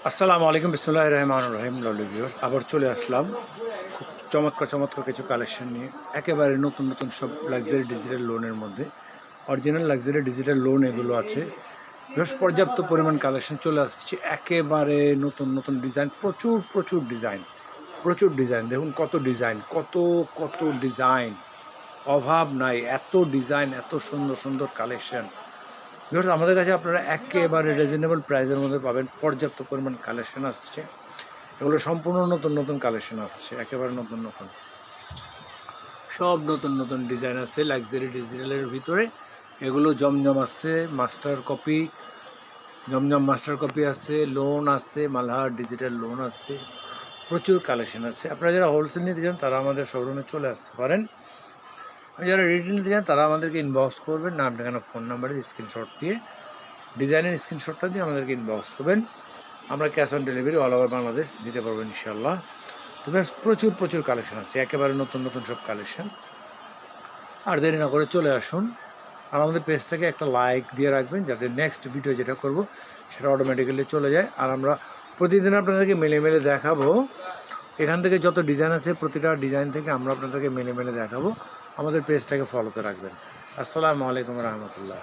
আসসালামু আলাইকুম, বিসমিল্লাহির রহমানির রহিম। লাভলি ভিউয়ার্স, আবার চলে আসলাম খুব চমৎকার চমৎকার কিছু কালেকশন নিয়ে। একেবারে নতুন নতুন সব লাক্সারি ডিজিটাল লোনের মধ্যে অরিজিনাল লাক্সারি ডিজিটাল লোন এগুলো আছে। বেশ পর্যাপ্ত পরিমাণ কালেকশন চলে আসছে, একেবারে নতুন নতুন ডিজাইন, প্রচুর প্রচুর ডিজাইন, প্রচুর ডিজাইন। দেখুন কত ডিজাইন, কত কত ডিজাইন, অভাব নাই। এত ডিজাইন, এত সুন্দর সুন্দর কালেকশন। বিকজ আমাদের কাছে আপনারা একেবারে রিজনেবল প্রাইসের মধ্যে পাবেন। পর্যাপ্ত পরিমাণ কালেকশন আসছে, এগুলো সম্পূর্ণ নতুন নতুন কালেকশন আসছে, একেবারে নতুন নতুন সব নতুন নতুন ডিজাইন আছে লাক্সারি ডিজিটালের ভিতরে। এগুলো জমজম আছে, মাস্টার কপি, জমজম মাস্টার কপি আছে, লোন আছে, মালহার ডিজিটাল লোন আছে, প্রচুর কালেকশন আছে। আপনারা যারা হোলসেল নিতে চান তারা আমাদের শোরুমে চলে আসতে পারেন। যারা রিটেল নিতে চান তারা আমাদেরকে ইনবক্স করবেন, নাম ঠিকানা ফোন নাম্বারে স্ক্রিনশট দিয়ে, ডিজাইনের স্ক্রিনশটটা দিয়ে আমাদেরকে ইনবক্স করবেন। আমরা cash on delivery all over Bangladesh দিতে পারবো ইনশাআল্লাহ। তো বেশ প্রচুর প্রচুর কালেকশন আছে, একেবারে নতুন নতুন সব কালেকশন। আর দেরি না করে চলে আসুন, আর আমাদের পেজটাকে একটা লাইক দিয়ে রাখবেন যাতে নেক্সট ভিডিও যেটা করব সেটা অটোমেটিক্যালি চলে যায়। আর আমরা প্রতিদিন আপনাদেরকে মেলে মেলে দেখাবো, এখান থেকে যত ডিজাইন আছে প্রতিটা ডিজাইন থেকে আমরা আপনাদেরকে মেলে মেলে দেখাবো। আমাদের পেজটাকে ফলোতে রাখবেন। আসসালামু আলাইকুম রহমতুল্লাহ।